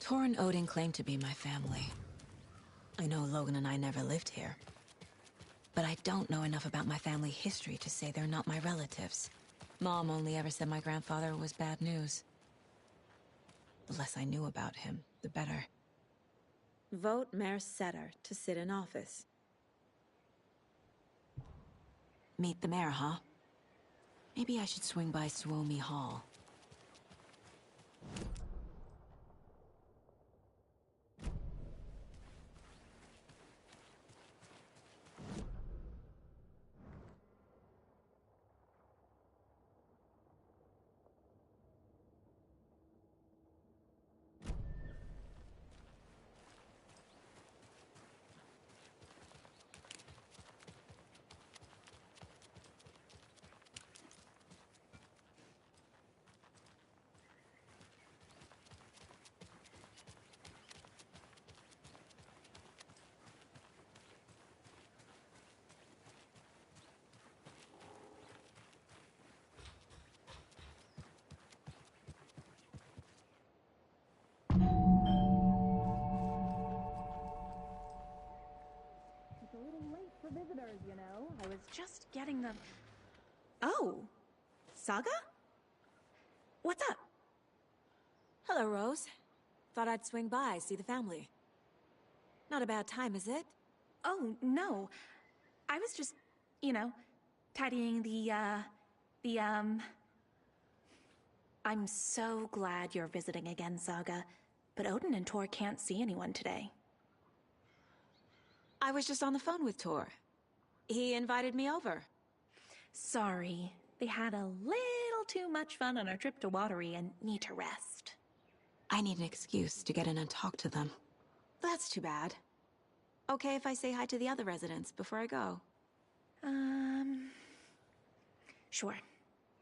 Tor and Odin claim to be my family. I know Logan and I never lived here. But I don't know enough about my family history to say they're not my relatives. Mom only ever said my grandfather was bad news. The less I knew about him, the better. Vote Mayor Setter to sit in office. Meet the mayor, huh? Maybe I should swing by Suomi Hall. Visitors, you know. I was just getting the... Oh! Saga? What's up? Hello, Rose. Thought I'd swing by, see the family. Not a bad time, is it? Oh, no. I was just, you know, tidying I'm so glad you're visiting again, Saga. But Odin and Tor can't see anyone today. I was just on the phone with Tor. He invited me over. Sorry. They had a little too much fun on our trip to Watery and need to rest. I need an excuse to get in and talk to them. That's too bad. Okay if I say hi to the other residents before I go? Sure.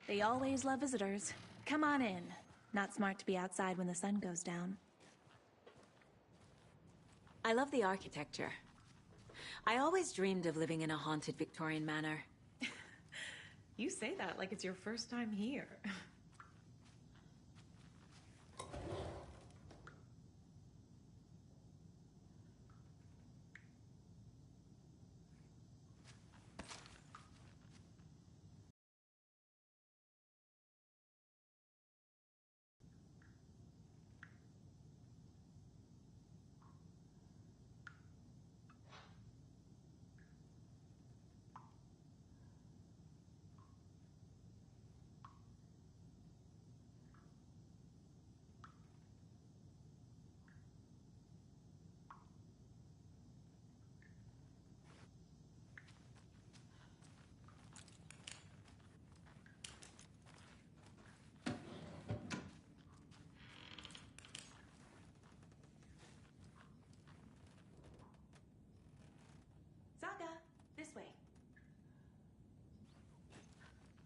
They always love visitors. Come on in. Not smart to be outside when the sun goes down. I love the architecture. I always dreamed of living in a haunted Victorian manor. You say that like it's your first time here. Saga, this way.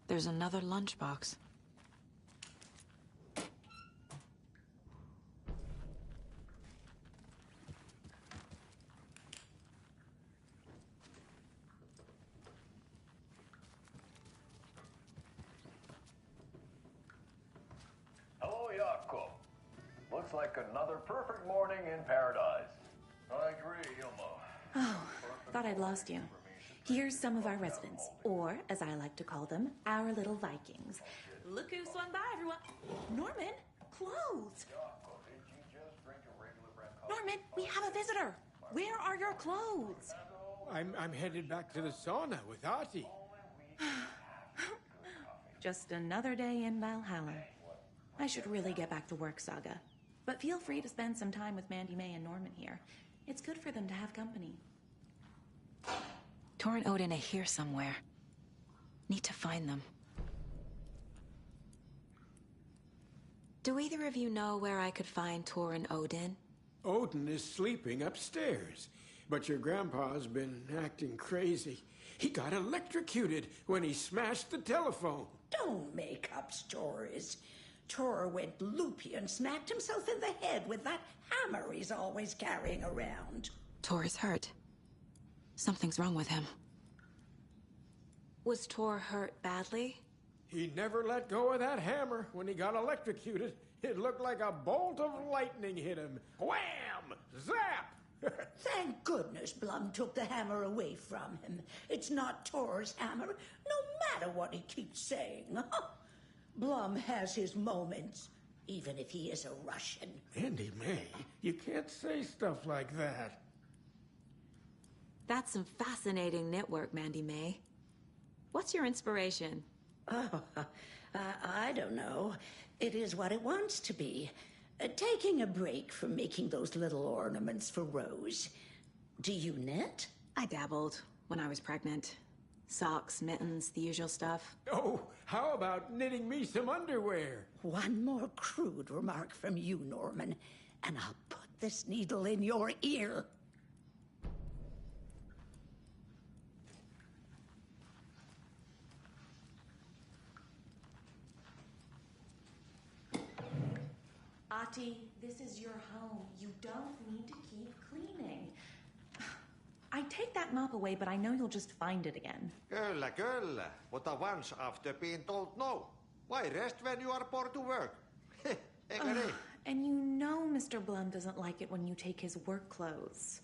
There's another lunchbox. Hello, Jakob. Looks like another perfect morning in paradise. I agree, Ilmo. Oh, thought I'd lost you. Here's some of our residents, or, as I like to call them, our little Vikings. Look who swung by, everyone. Norman, clothes. Yako, did you just drink a regular brand coffee? Norman, we have a visitor. Where are your clothes? I'm headed back to the sauna with Artie. Just another day in Valhalla. I should really get back to work, Saga. But feel free to spend some time with Mandy May and Norman here. It's good for them to have company. Tor and Odin are here somewhere. Need to find them. Do either of you know where I could find Tor and Odin? Odin is sleeping upstairs, but your grandpa's been acting crazy. He got electrocuted when he smashed the telephone. Don't make up stories. Tor went loopy and smacked himself in the head with that hammer he's always carrying around. Tor is hurt. Something's wrong with him. Was Tor hurt badly? He never let go of that hammer when he got electrocuted. It looked like a bolt of lightning hit him. Wham! Zap! Thank goodness Blum took the hammer away from him. It's not Tor's hammer, no matter what he keeps saying. Blum has his moments, even if he is a Russian. Mandy May, you can't say stuff like that. That's some fascinating knitwork, Mandy May. What's your inspiration? Oh, I don't know. It is what it wants to be. Taking a break from making those little ornaments for Rose. Do you knit? I dabbled when I was pregnant. Socks, mittens, the usual stuff. Oh, how about knitting me some underwear? One more crude remark from you, Norman, and I'll put this needle in your ear. Ati, this is your home. You don't need to keep cleaning. I take that mop away, but I know you'll just find it again. Kyllä, kyllä. Mutta once after being told no. Why rest when you are bored to work? Eikö niin? And you know Mr. Blum doesn't like it when you take his work clothes.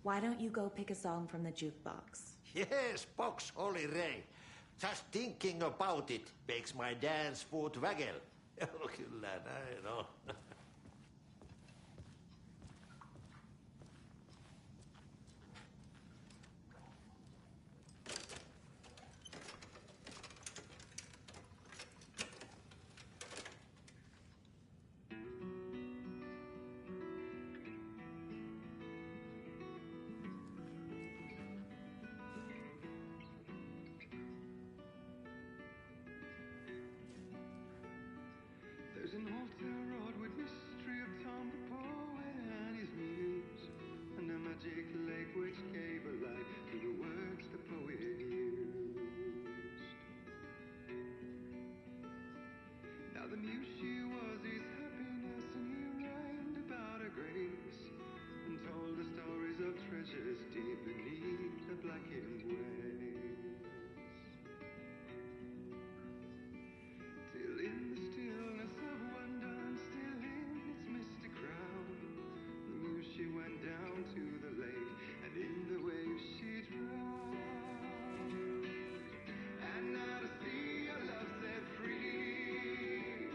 Why don't you go pick a song from the jukebox? Yes, box Olli Ray. Just thinking about it makes my dance foot waggle. Kyllä näin on. There's an altar wrought with mystery of Tom the poet and his muse, and a magic lake which gave a life to the words the poet used. Now the muse she was his happiness, and he rhymed about her grace, and told the stories of treasures deep beneath the blackened waves. Till in the stillness of wonder and still in its mystic crown, the muse she went down to the lake, and in the waves she drowned. And now to see your love set free,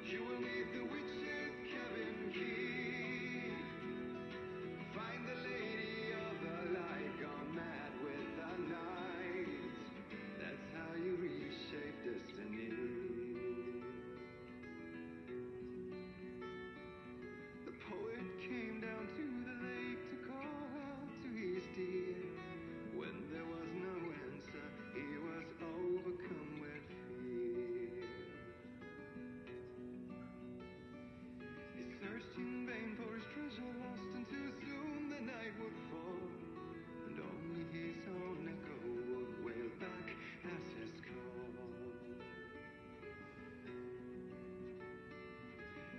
you will need the witch's cabin key. Find the lady of the light gone mad with the night. That's how you reshape destiny. The poet came down to the lake to call out to his dear. When there was no answer, he was overcome with fear. He searched in vain for his treasure lost, and too soon the night would fall, and only his own echo would wail back as his call.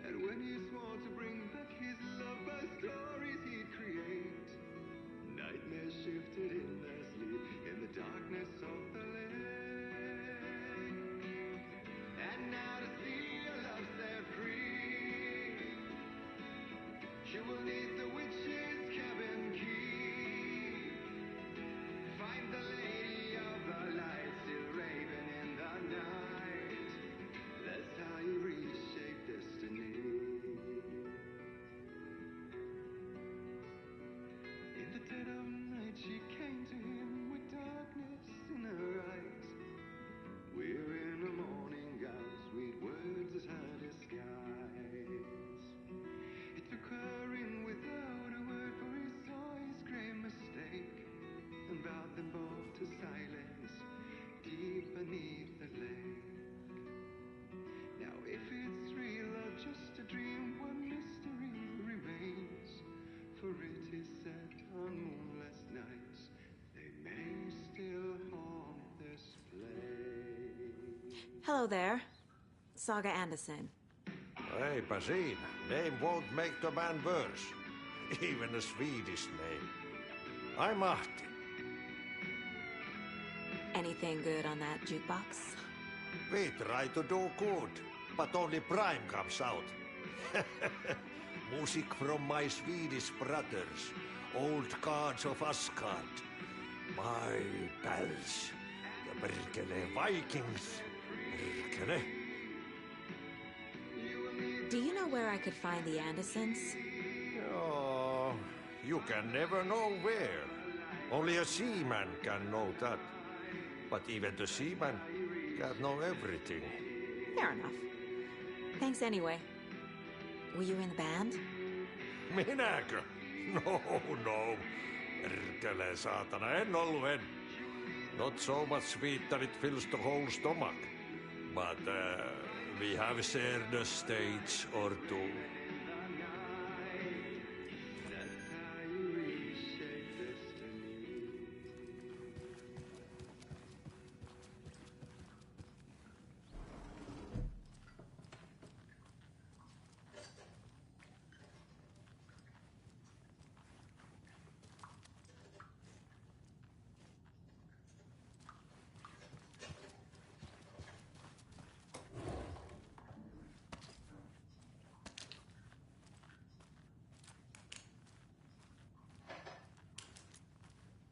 And when he swore to bring back his love by stories he'd create, nightmares shifted in their sleep in the darkness of the lake. And now to see your love set free, you will need the witch's cabin key. Find the lady of the light still raving Hello there. Saga Anderson. Eipä siinä. Name won't make the man worse. Even a Swedish name. I'm Ahti. Anything good on that jukebox? We try to do good, but only Prime comes out. Music from my Swedish brothers, old gods of Asgard. My pals, the perkele Vikings. Perkele. Do you know where I could find the Andersons? Oh, you can never know where. Only a seaman can know that. But even the seaman can't know everything. Fair enough. Thanks anyway. Were you in the band? Minäkö? No. Perkele saatana, en. Not so much sweet that it fills the whole stomach. But we have shared a stage or two.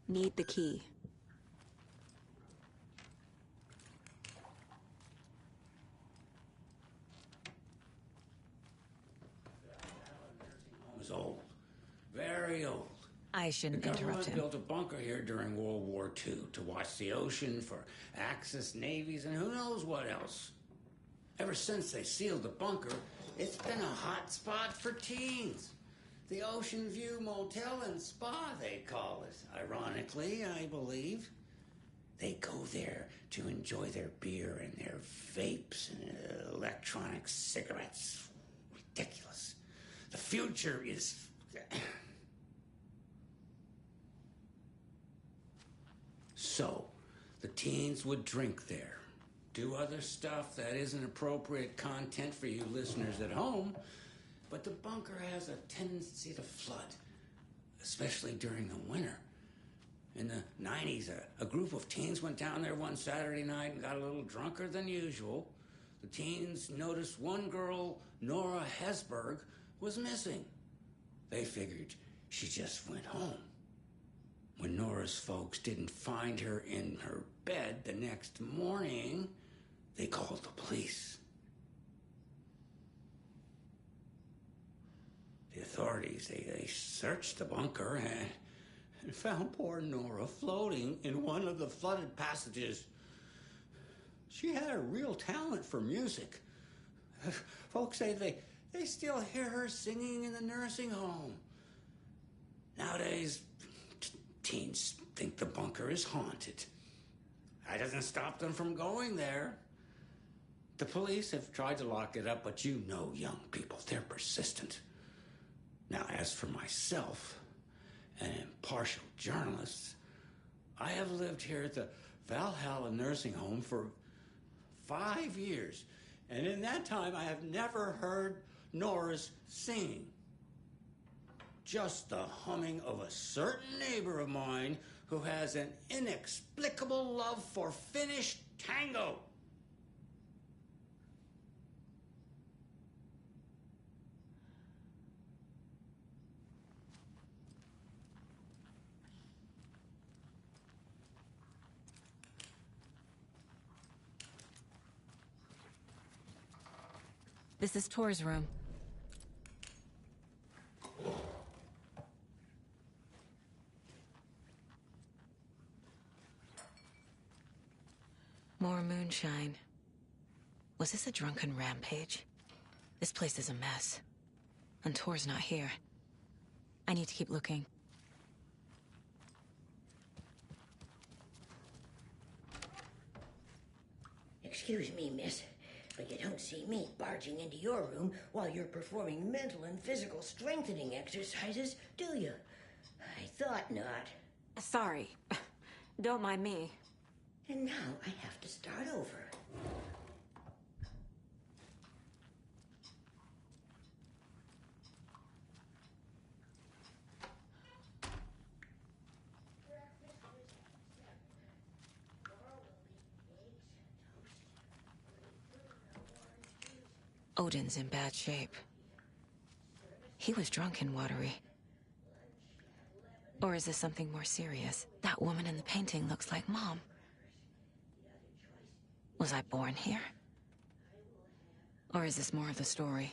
Need the key. Home is old. Very old. I shouldn't The interrupt government him. built a bunker here during World War II to watch the ocean for Axis navies and who knows what else. Ever since they sealed the bunker, it's been a hot spot for teens. The Ocean View Motel and Spa, they call it. Ironically, I believe. They go there to enjoy their beer and their vapes and electronic cigarettes. Ridiculous. The future is... So, the teens would drink there, do other stuff that isn't appropriate content for you listeners at home, but the bunker has a tendency to flood, especially during the winter. In the 90s, a group of teens went down there one Saturday night and got a little drunker than usual. The teens noticed one girl, Nora Hesberg, was missing. They figured she just went home. When Nora's folks didn't find her in her bed the next morning, they called the police. The authorities, they searched the bunker and found poor Nora floating in one of the flooded passages. She had a real talent for music. Folks say they still hear her singing in the nursing home. Nowadays, teens think the bunker is haunted. That doesn't stop them from going there. The police have tried to lock it up, but you know young people, they're persistent. Now, as for myself, an impartial journalist, I have lived here at the Valhalla nursing home for 5 years, and in that time I have never heard Nora's singing. Just the humming of a certain neighbor of mine who has an inexplicable love for Finnish tango. This is Tor's room. More moonshine. Was this a drunken rampage? This place is a mess. And Tor's not here. I need to keep looking. Excuse me, miss, but you don't see me barging into your room while you're performing mental and physical strengthening exercises, do you? I thought not. Sorry. Don't mind me. And now I have to start over. Odin's in bad shape. He was drunk and watery. Or is this something more serious? That woman in the painting looks like Mom. Was I born here? Or is this more of the story?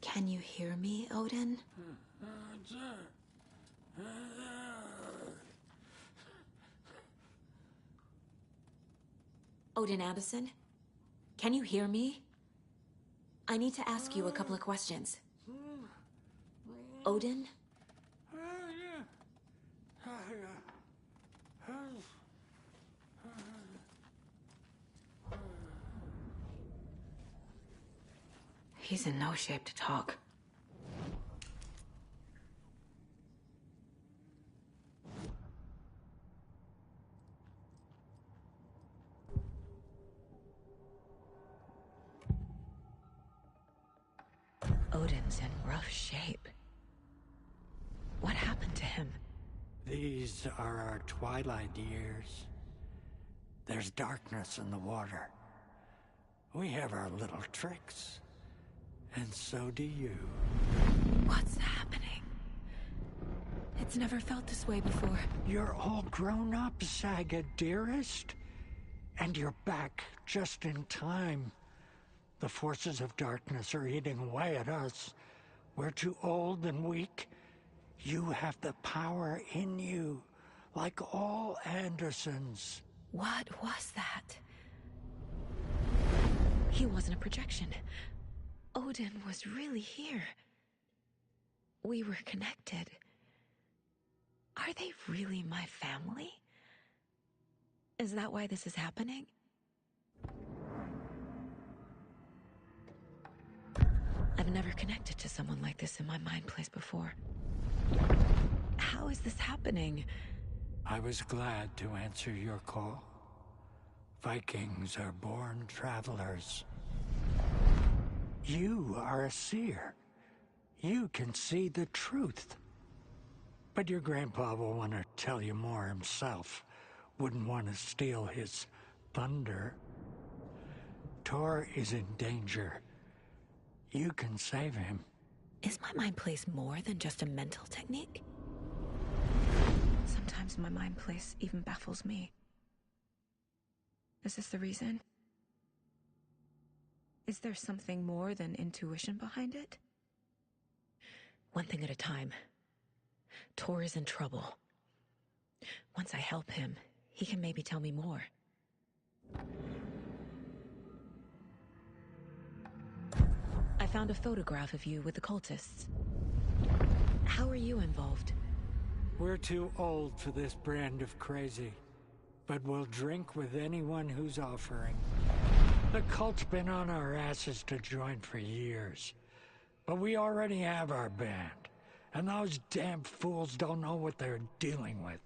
Can you hear me, Odin? Odin Addison? Can you hear me? I need to ask you a couple of questions. Odin? He's in no shape to talk. Odin's in rough shape. What happened to him? These are our twilight years. There's darkness in the water. We have our little tricks. And so do you. What's happening? It's never felt this way before. You're all grown up, Saga, dearest. And you're back just in time. The forces of darkness are eating away at us. We're too old and weak. You have the power in you, like all Andersons. What was that? He wasn't a projection. Odin was really here. We were connected. Are they really my family? Is that why this is happening? I've never connected to someone like this in my mind place before. How is this happening? I was glad to answer your call. Vikings are born travelers. You are a seer. You can see the truth. But your grandpa will want to tell you more himself. Wouldn't want to steal his thunder. Tor is in danger. You can save him. Is my mind place more than just a mental technique? Sometimes my mind place even baffles me. Is this the reason? Is there something more than intuition behind it? One thing at a time. Tor is in trouble. Once I help him, he can maybe tell me more. I found a photograph of you with the cultists. How are you involved? We're too old for this brand of crazy, but we'll drink with anyone who's offering. The cult's been on our asses to join for years, but we already have our band, and those damn fools don't know what they're dealing with.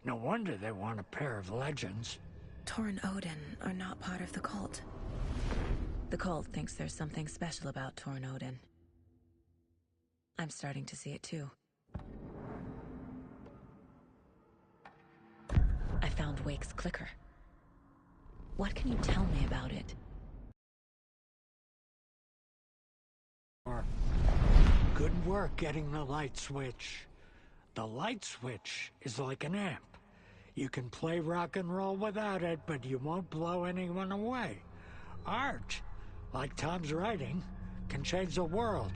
No wonder they want a pair of legends. Tor and Odin are not part of the cult. The cult thinks there's something special about Tor and Odin. I'm starting to see it too. I found Wake's clicker. What can you tell me about it? Good work getting the light switch. The light switch is like an amp. You can play rock and roll without it, but you won't blow anyone away. Art, like Tom's writing, can change the world,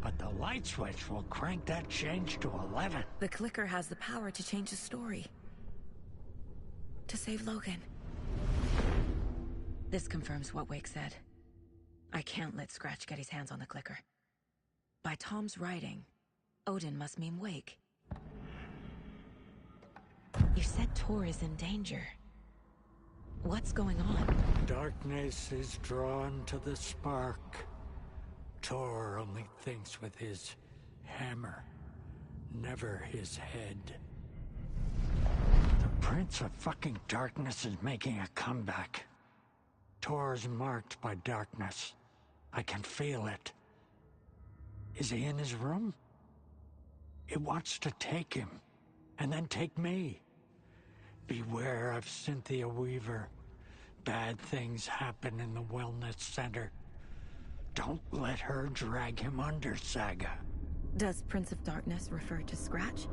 but the light switch will crank that change to 11. The clicker has the power to change the story. To save Logan. This confirms what Wake said. I can't let Scratch get his hands on the clicker. By Tom's writing, Odin must mean wake. You said Tor is in danger. What's going on? Darkness is drawn to the spark. Tor only thinks with his hammer, never his head. The Prince of fucking Darkness is making a comeback. Tor's marked by darkness. I can feel it. Is he in his room? It wants to take him, and then take me. Beware of Cynthia Weaver. Bad things happen in the wellness center. Don't let her drag him under, Saga. Does Prince of Darkness refer to Scratch?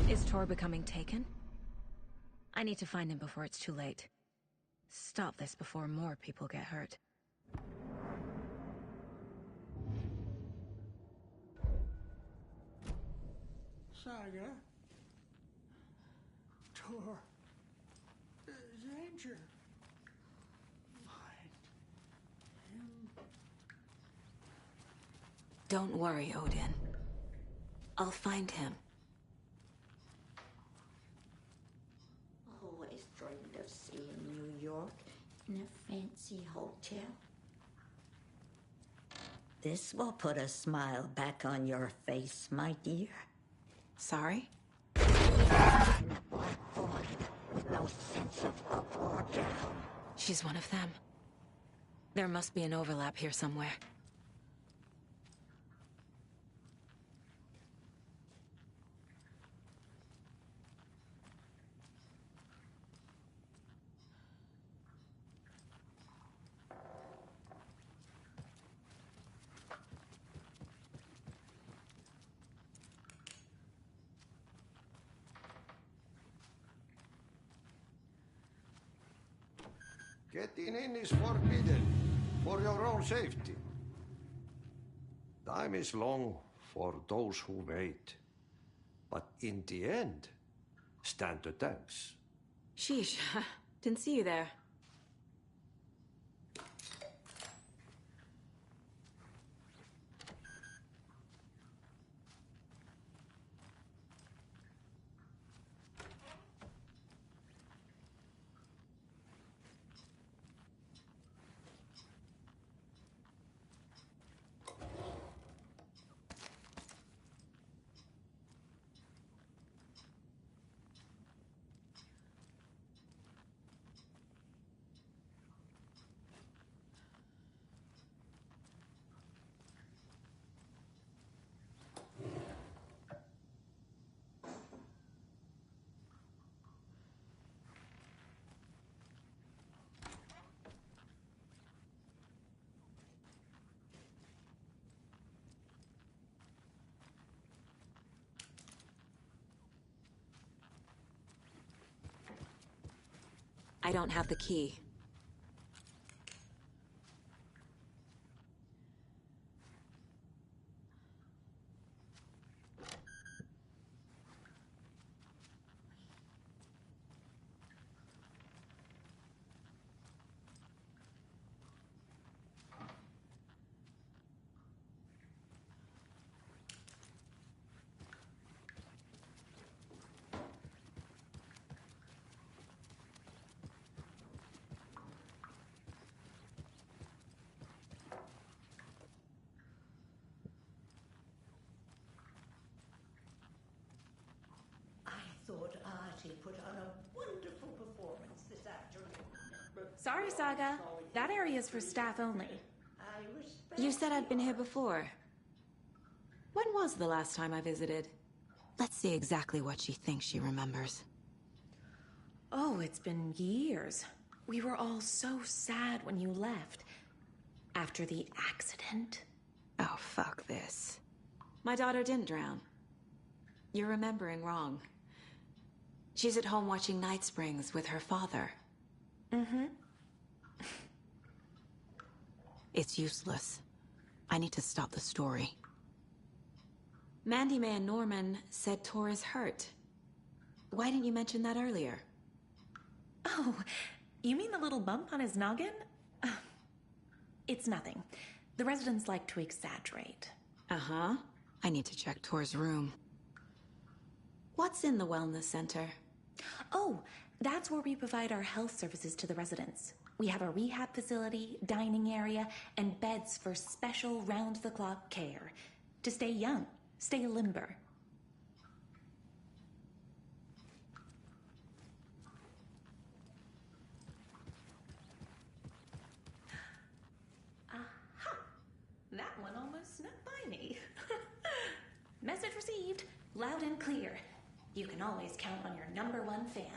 Is Tor becoming taken? I need to find him before it's too late. Stop this before more people get hurt. Saga? Tor. Danger. Find him. Don't worry, Odin. I'll find him. Always dreamed of seeing New York in a fancy hotel. This will put a smile back on your face, my dear. Sorry? No sense of up or down. She's one of them. There must be an overlap here somewhere. Getting in is forbidden, for your own safety. Time is long for those who wait. But in the end, stand the thanks. Sheesh, didn't see you there. I don't have the key. Thought Artie put on a wonderful performance this afternoon. Sorry, Saga. That area's for staff only. I respect You said I'd been here before. When was the last time I visited? Let's see exactly what she thinks she remembers. Oh, it's been years. We were all so sad when you left. After the accident. Oh, fuck this. My daughter didn't drown. You're remembering wrong. She's at home watching Night Springs with her father. Mm-hmm. It's useless. I need to stop the story. Mandy May and Norman said Tor is hurt. Why didn't you mention that earlier? Oh, you mean the little bump on his noggin? It's nothing. The residents like to exaggerate. Uh-huh. I need to check Tor's room. What's in the wellness center? Oh, that's where we provide our health services to the residents. We have a rehab facility, dining area, and beds for special round-the-clock care. To stay young, stay limber. Aha! That one almost snuck by me. Message received, loud and clear. You can always count on your #1 fan.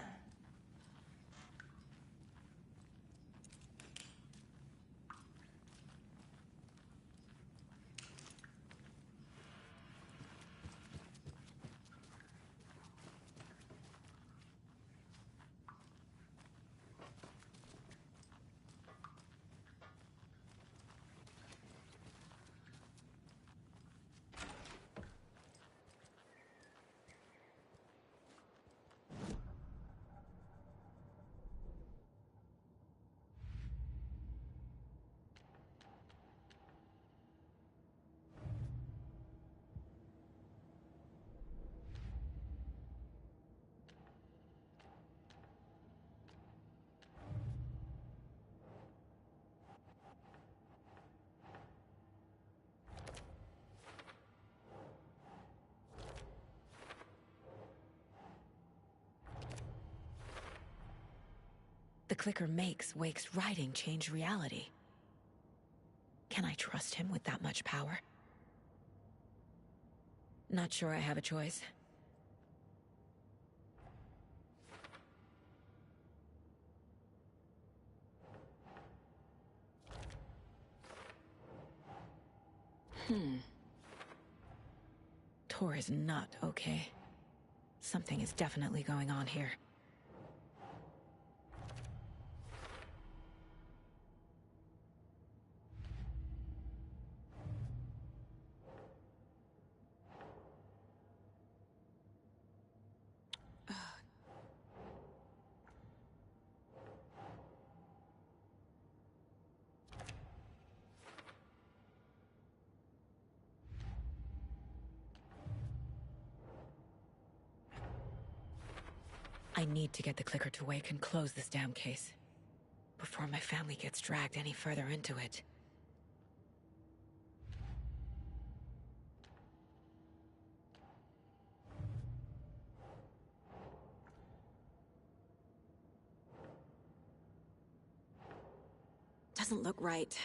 The clicker makes Wake's writing change reality. Can I trust him with that much power? Not sure I have a choice. Tor is not okay. Something is definitely going on here. I need to get the clicker to Wake and close this damn case before my family gets dragged any further into it. Doesn't look right.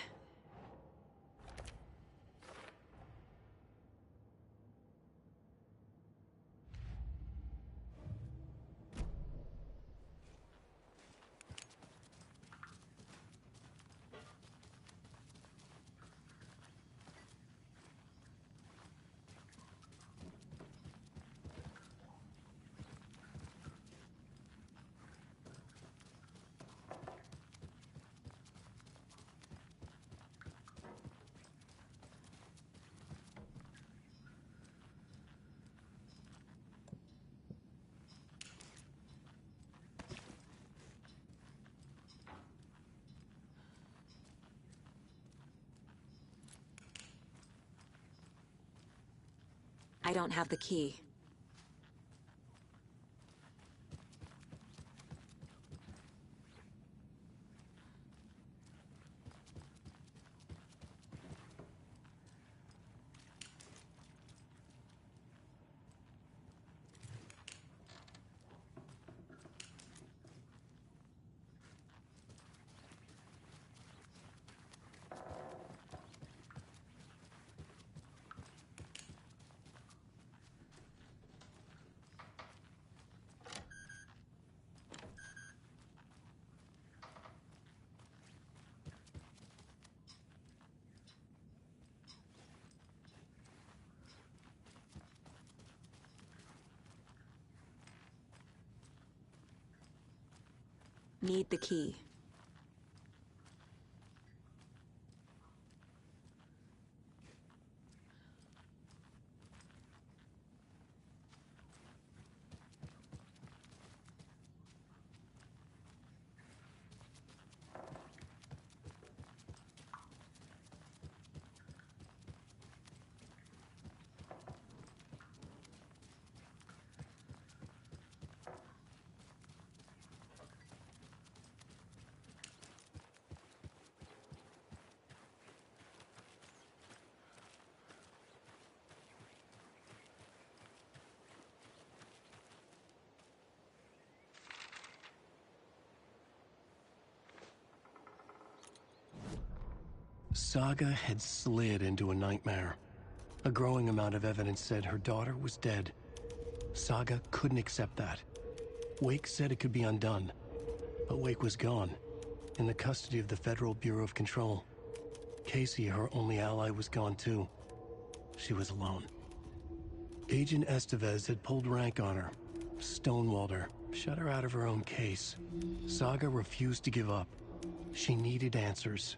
I don't have the key. Need the key. Saga had slid into a nightmare. A growing amount of evidence said her daughter was dead. Saga couldn't accept that. Wake said it could be undone, but Wake was gone, in the custody of the Federal Bureau of Control. Casey, her only ally, was gone too. She was alone. Agent Estevez had pulled rank on her, stonewalled her, shut her out of her own case. Saga refused to give up. She needed answers.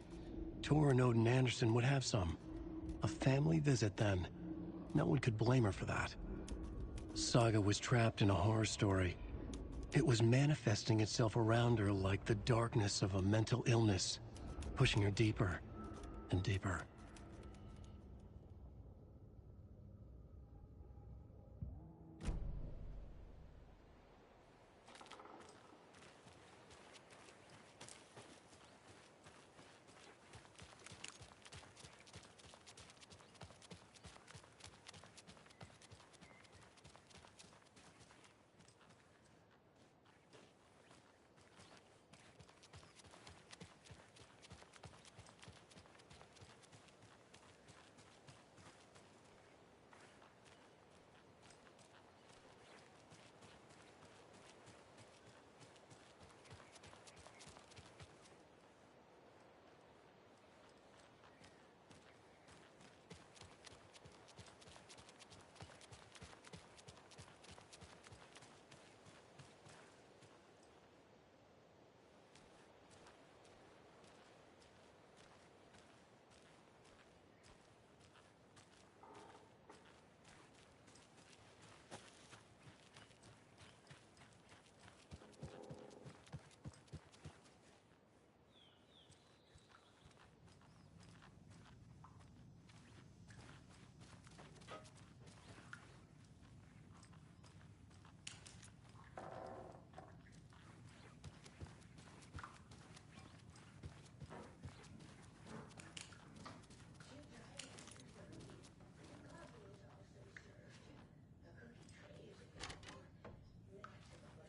Tor and Odin Anderson would have some. A family visit then. No one could blame her for that. Saga was trapped in a horror story. It was manifesting itself around her like the darkness of a mental illness, pushing her deeper and deeper.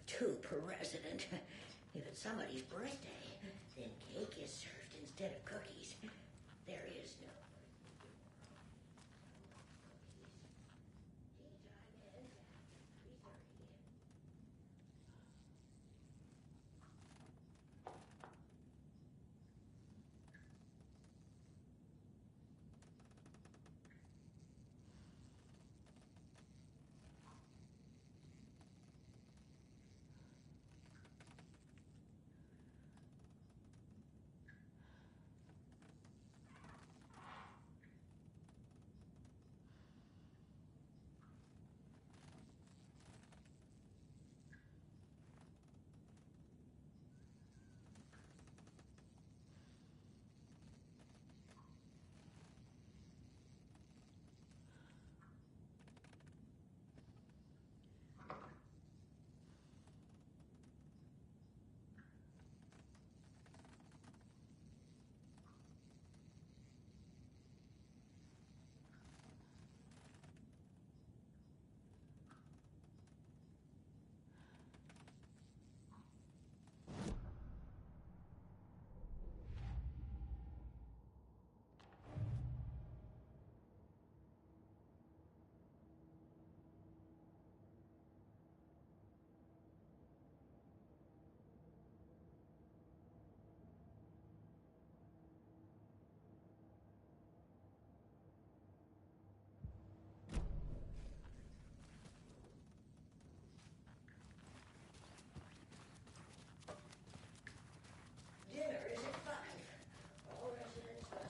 Two per resident. If it's somebody's birthday, then cake is served instead of cookies. There is no...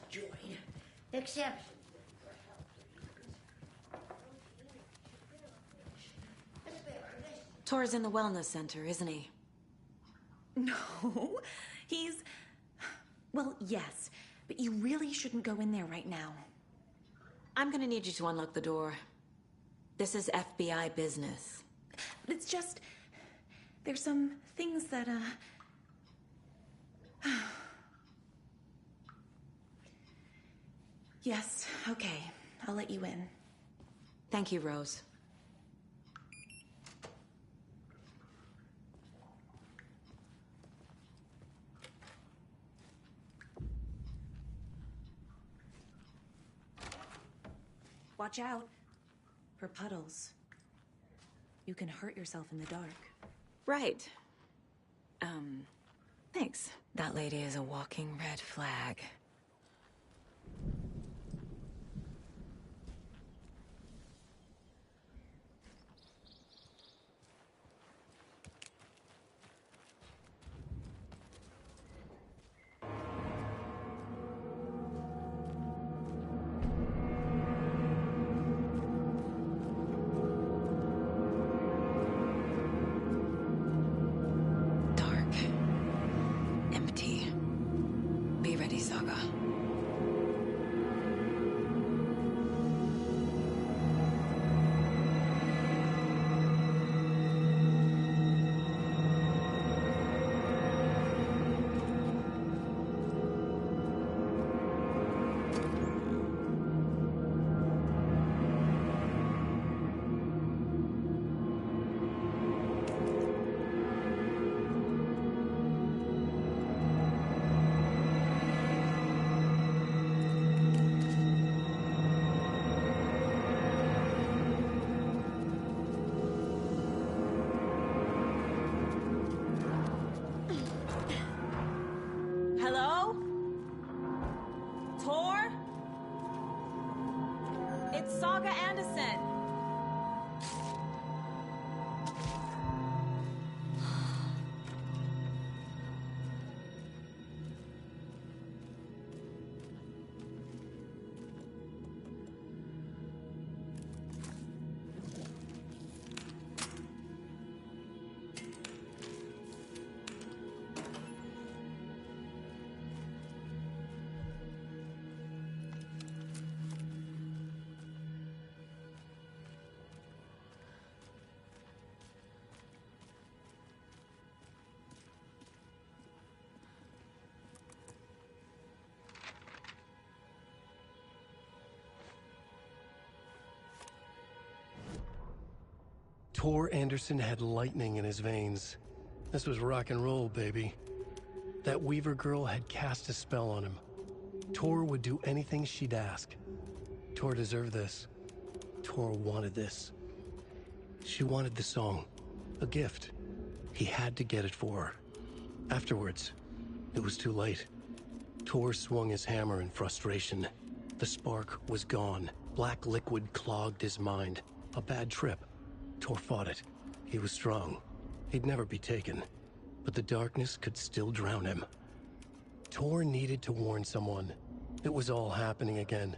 Join, except Tor's in the wellness center, isn't he? No, he's... Well, yes, but you really shouldn't go in there right now. I'm gonna need you to unlock the door. This is FBI business. It's just... There's some things that, Yes, okay. I'll let you in. Thank you, Rose. Watch out for puddles. You can hurt yourself in the dark. Right. Thanks. That lady is a walking red flag. Saga. Hello? Tor? It's Saga Anderson. Tor Anderson had lightning in his veins. This was rock and roll, baby. That Weaver girl had cast a spell on him. Tor would do anything she'd ask. Tor deserved this. Tor wanted this. She wanted the song. A gift. He had to get it for her. Afterwards, it was too late. Tor swung his hammer in frustration. The spark was gone. Black liquid clogged his mind. A bad trip. Tor fought it. He was strong. He'd never be taken. But the darkness could still drown him. Tor needed to warn someone. It was all happening again.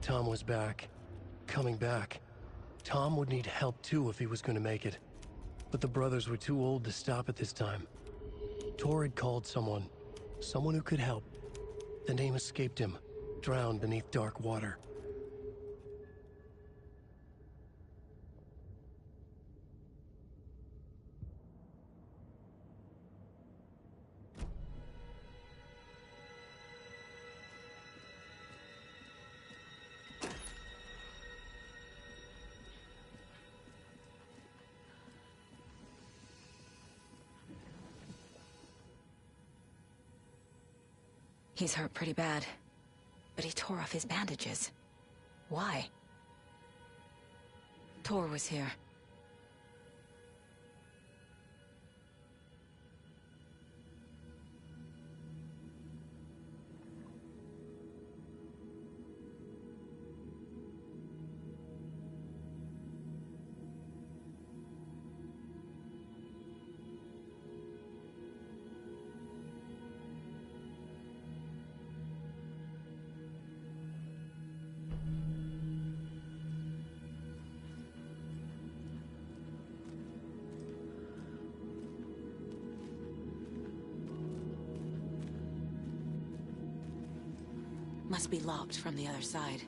Tom was back. Coming back. Tom would need help too if he was going to make it. But the brothers were too old to stop at this time. Tor had called someone. Someone who could help. The name escaped him. Drowned beneath dark water. He's hurt pretty bad, but he tore off his bandages. Why? Tor was here. Must be locked from the other side.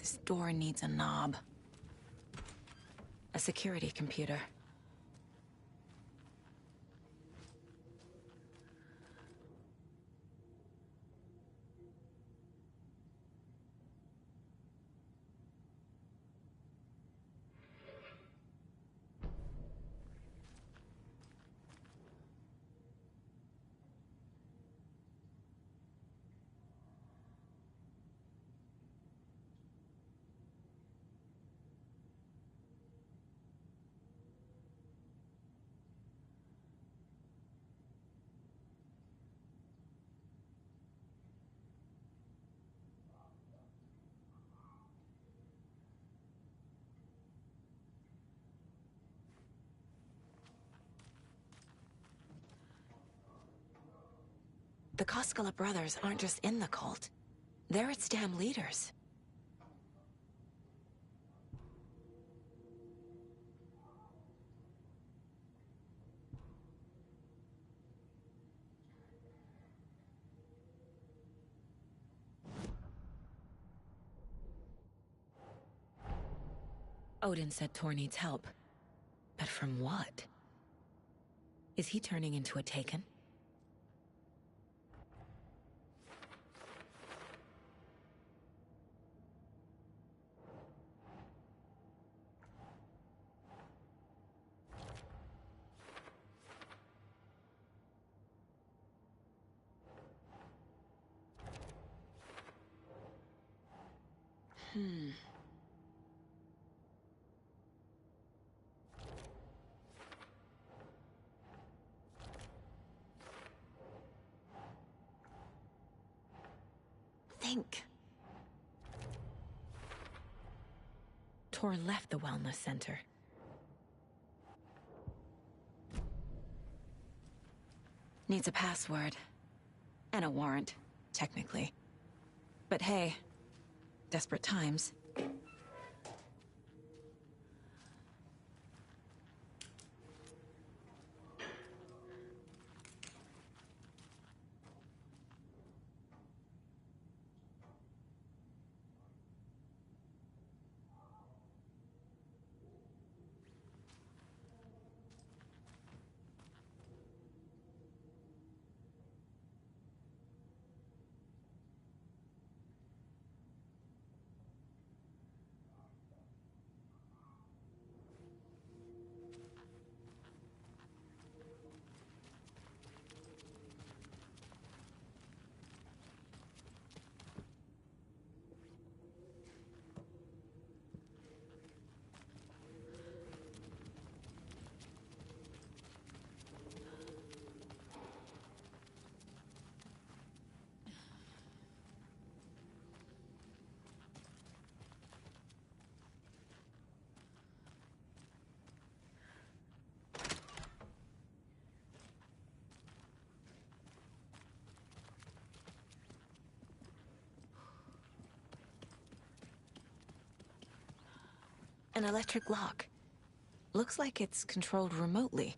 This door needs a knob. A security computer. The Koskela brothers aren't just in the cult. They're its damn leaders. Odin said Tor needs help. But from what? Is he turning into a Taken? Think. Tor left the wellness center. Needs a password. And a warrant, technically. But hey, desperate times. An electric lock. Looks like it's controlled remotely.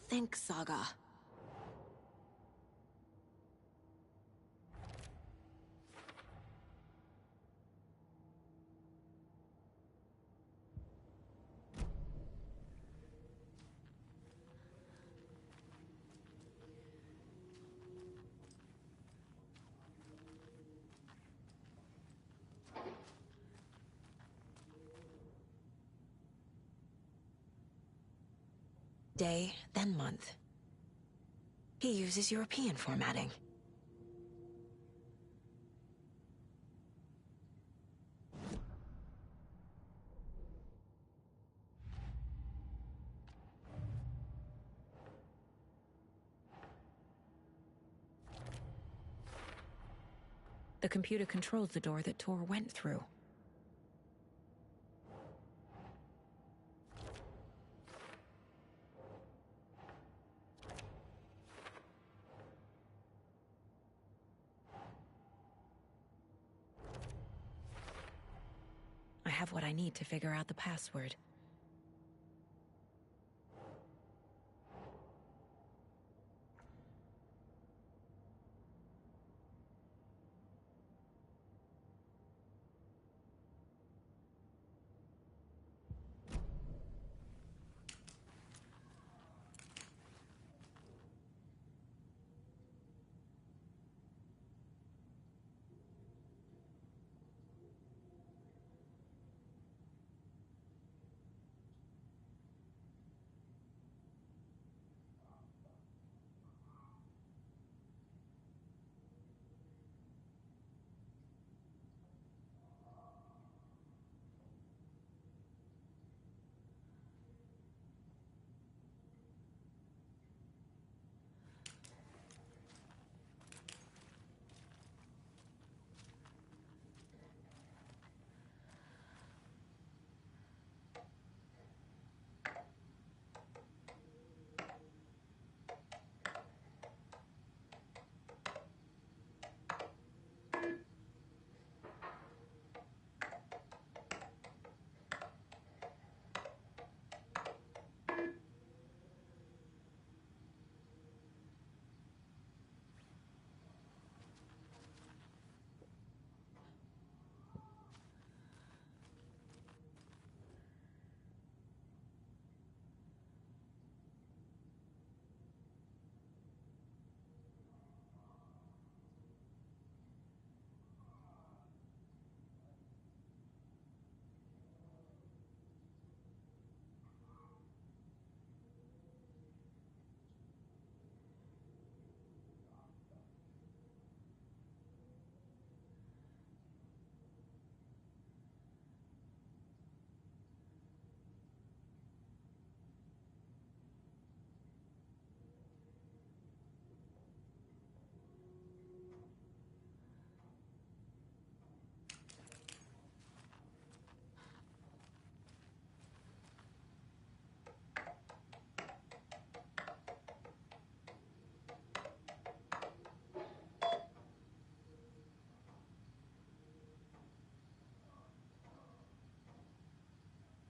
Think, Saga. day, then month. He uses European formatting. The computer controls the door that Tor went through. I have what I need to figure out the password.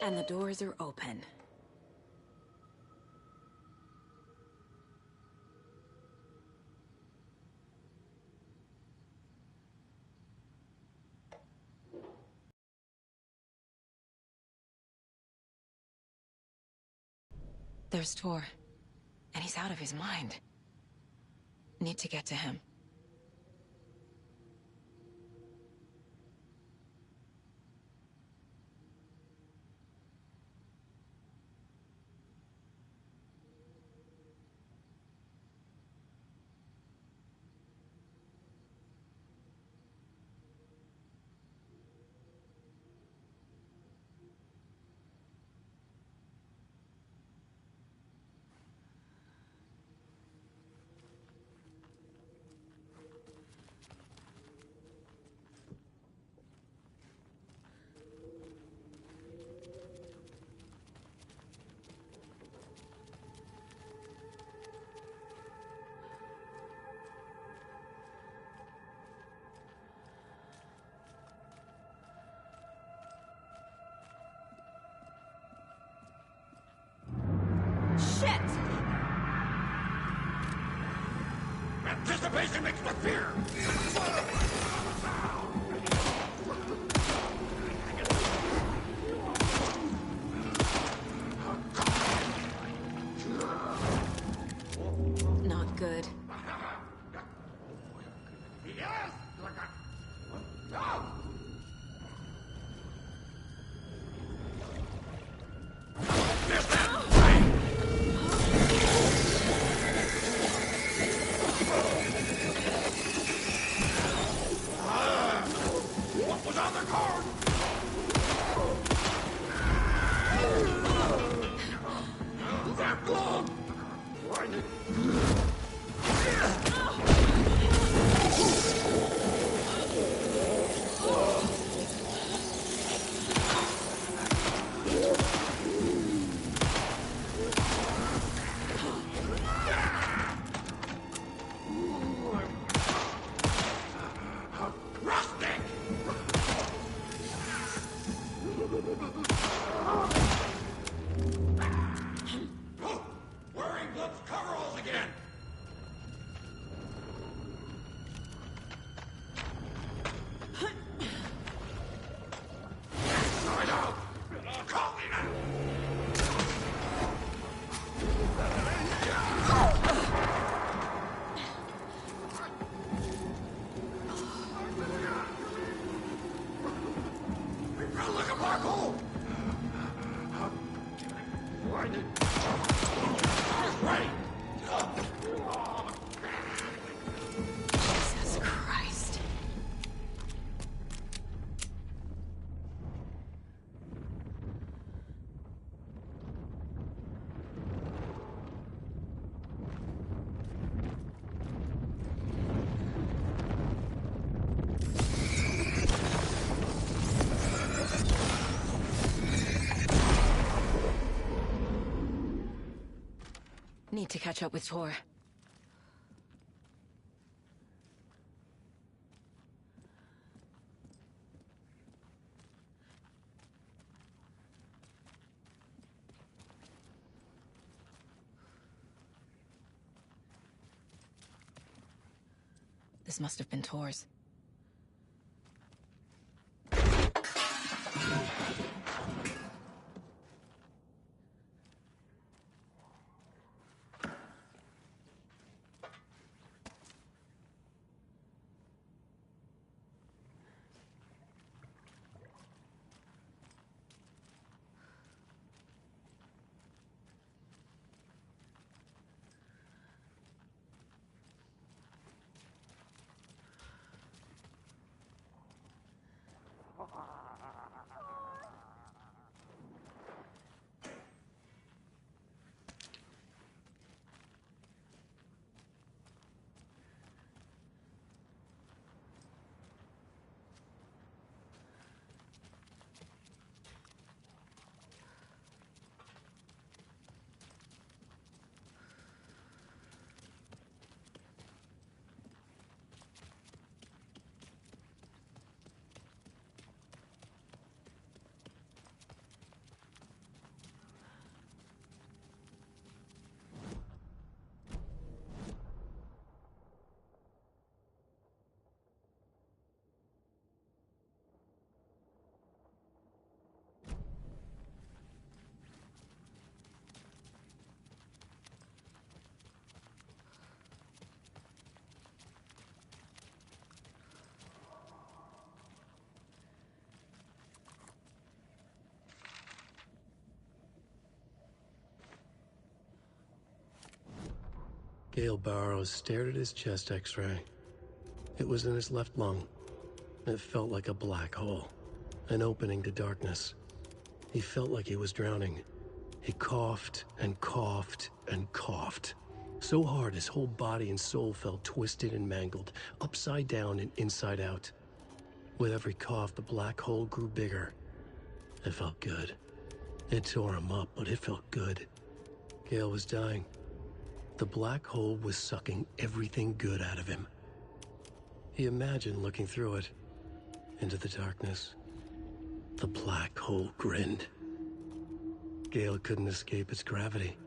And the doors are open. There's Tor, and he's out of his mind. Need to get to him. Shit! Anticipation makes for fear! Not good. Yes! Jesus Christ. Need to catch up with Tor. This must have been Tor's. Gale Barrows stared at his chest x-ray. It was in his left lung. It felt like a black hole, an opening to darkness. He felt like he was drowning. He coughed and coughed and coughed. So hard his whole body and soul felt twisted and mangled, upside down and inside out. With every cough, the black hole grew bigger. It felt good. It tore him up, but it felt good. Gale was dying. The black hole was sucking everything good out of him. He imagined looking through it, into the darkness. The black hole grinned. Gale couldn't escape its gravity.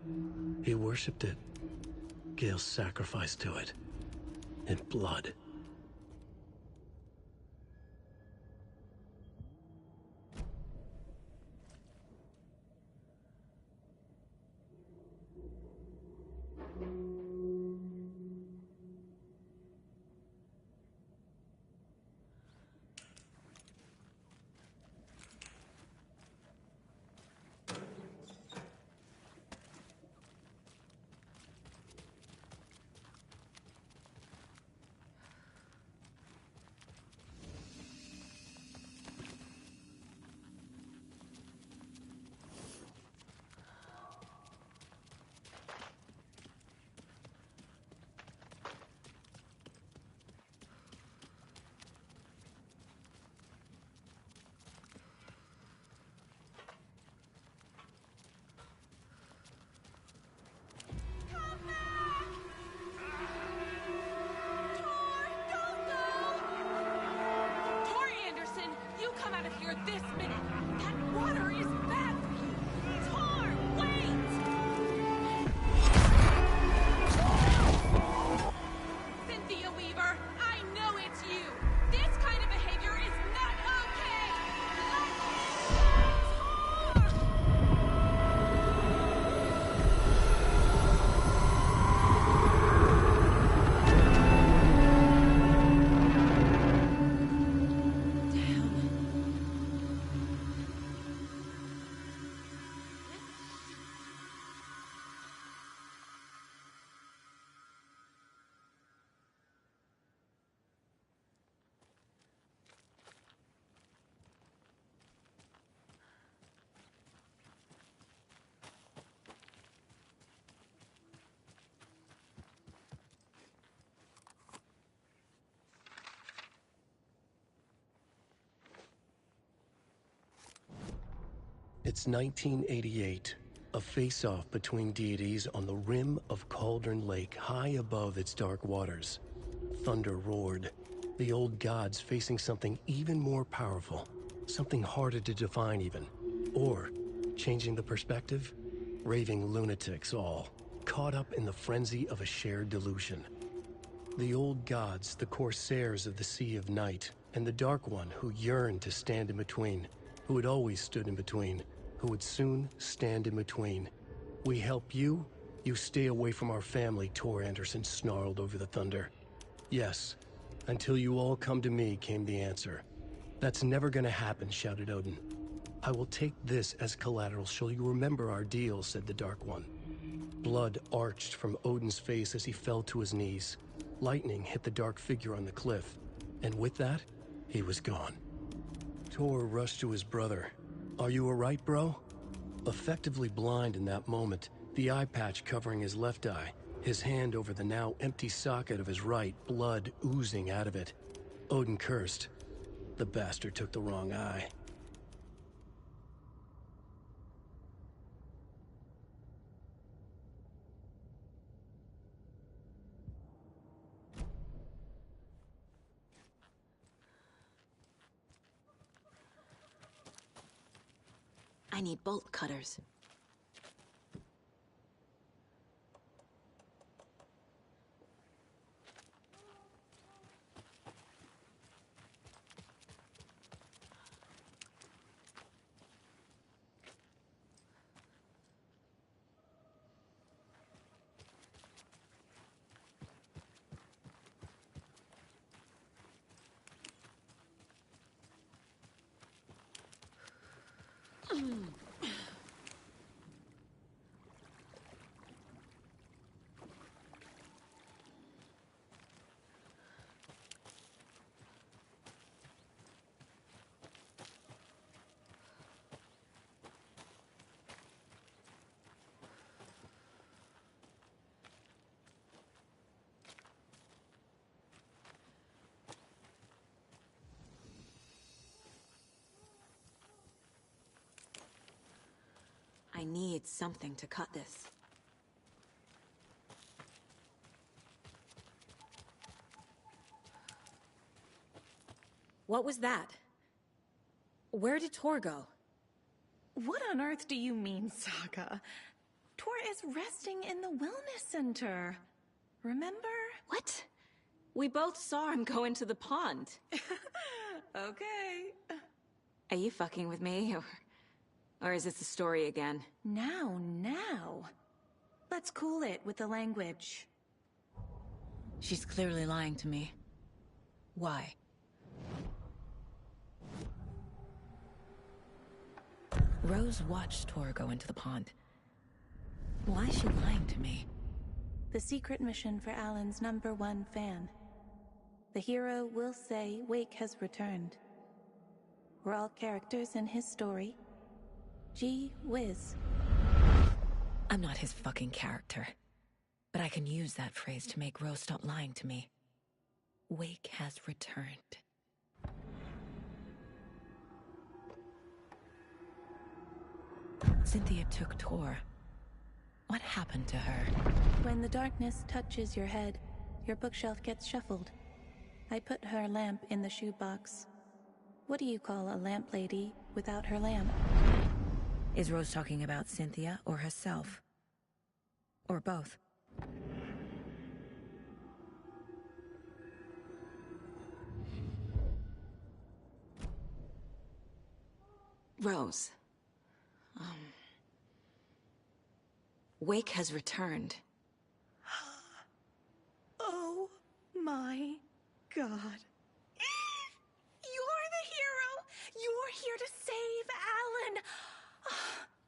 He worshipped it. Gale sacrificed to it. In blood. It's 1988, a face-off between deities on the rim of Cauldron Lake, high above its dark waters. Thunder roared, the old gods facing something even more powerful, something harder to define even. Or, changing the perspective, raving lunatics all, caught up in the frenzy of a shared delusion. The old gods, the corsairs of the Sea of Night, and the Dark One who yearned to stand in between, who had always stood in between, who would soon stand in between. We help you, you stay away from our family, Tor Anderson snarled over the thunder. Yes, until you all come to me, came the answer. That's never gonna happen, shouted Odin. I will take this as collateral, shall you remember our deal, said the Dark One. Blood arched from Odin's face as he fell to his knees. Lightning hit the dark figure on the cliff, and with that, he was gone. Tor rushed to his brother. Are you alright, bro? Effectively blind in that moment, the eye patch covering his left eye, his hand over the now empty socket of his right, blood oozing out of it. Odin cursed. The bastard took the wrong eye. I need bolt cutters. I need something to cut this. What was that? Where did Tor go? What on earth do you mean, Saga? Tor is resting in the wellness center. Remember? What? We both saw him go into the pond. Okay. Are you fucking with me, or is this the story again? Now. Let's cool it with the language. She's clearly lying to me. Why? Rose watched Tor go into the pond. Why is she lying to me? The secret mission for Alan's #1 fan. The hero will say Wake has returned. We're all characters in his story. Gee whiz. I'm not his fucking character. But I can use that phrase to make Rose stop lying to me. Wake has returned. Cynthia took Tor. What happened to her? When the darkness touches your head, your bookshelf gets shuffled. I put her lamp in the shoebox. What do you call a lamp lady without her lamp? Is Rose talking about Cynthia or herself? Or both? Rose. Wake has returned. Oh my God. You're the hero! You're here to save Alan!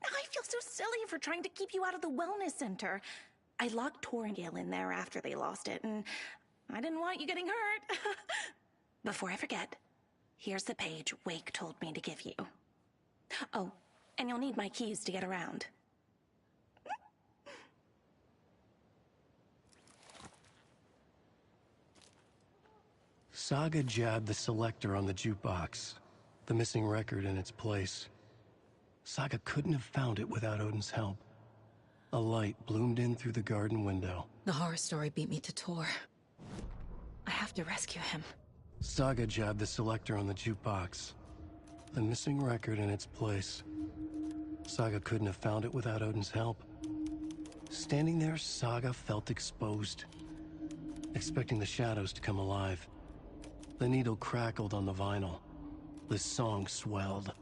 I feel so silly for trying to keep you out of the wellness center. I locked Tor and Gale in there after they lost it, and I didn't want you getting hurt. Before I forget, here's the page Wake told me to give you. Oh, and you'll need my keys to get around. Saga jabbed the selector on the jukebox, the missing record in its place. Saga couldn't have found it without Odin's help. A light bloomed in through the garden window. The horror story beat me to Tor. I have to rescue him. Saga jabbed the selector on the jukebox. The missing record in its place. Saga couldn't have found it without Odin's help. Standing there, Saga felt exposed, expecting the shadows to come alive. The needle crackled on the vinyl. The song swelled.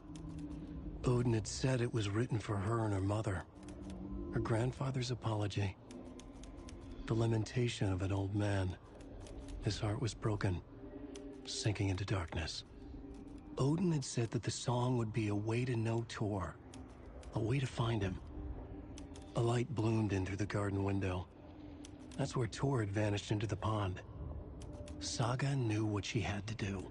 Odin had said it was written for her and her mother. Her grandfather's apology. The lamentation of an old man. His heart was broken, sinking into darkness. Odin had said that the song would be a way to know Tor, a way to find him. A light bloomed in through the garden window. That's where Tor had vanished into the pond. Saga knew what she had to do.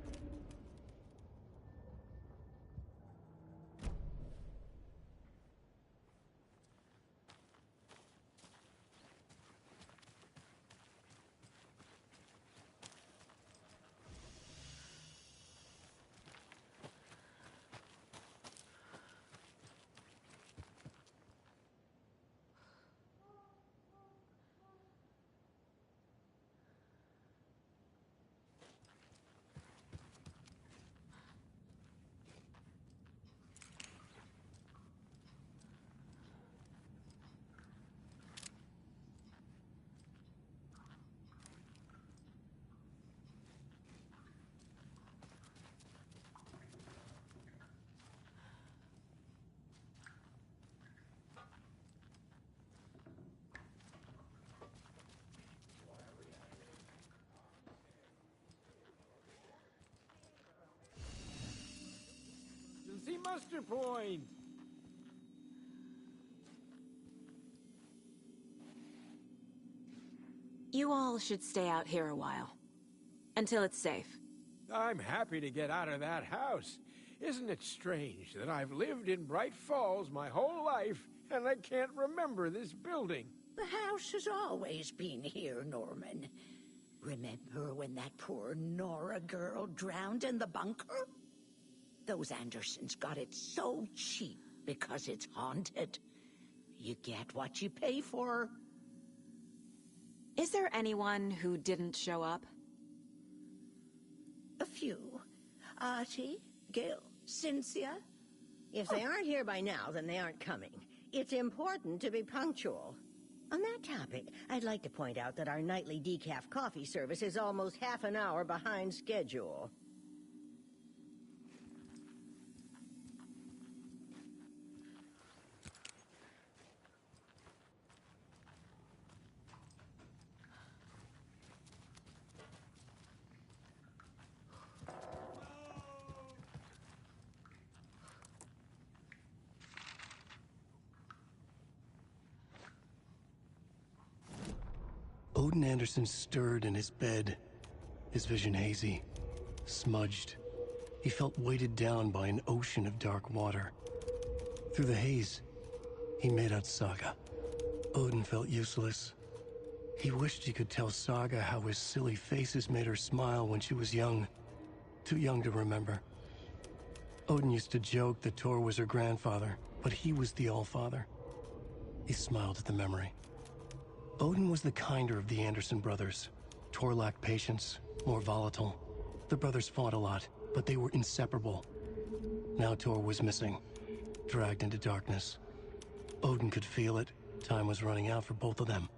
The muster point! You all should stay out here a while. Until it's safe. I'm happy to get out of that house. Isn't it strange that I've lived in Bright Falls my whole life, and I can't remember this building? The house has always been here, Norman. Remember when that poor Nora girl drowned in the bunker? Those Andersons got it so cheap because it's haunted. You get what you pay for. Is there anyone who didn't show up? A few. Artie, Gil, Cynthia. If they aren't here by now, then they aren't coming. It's important to be punctual. On that topic, I'd like to point out that our nightly decaf coffee service is almost half an hour behind schedule. Odin Anderson stirred in his bed, his vision hazy, smudged. He felt weighted down by an ocean of dark water. Through the haze, he made out Saga. Odin felt useless. He wished he could tell Saga how his silly faces made her smile when she was young. Too young to remember. Odin used to joke that Tor was her grandfather, but he was the Allfather. He smiled at the memory. Odin was the kinder of the Anderson brothers. Tor lacked patience, more volatile. The brothers fought a lot, but they were inseparable. Now Tor was missing, dragged into darkness. Odin could feel it. Time was running out for both of them.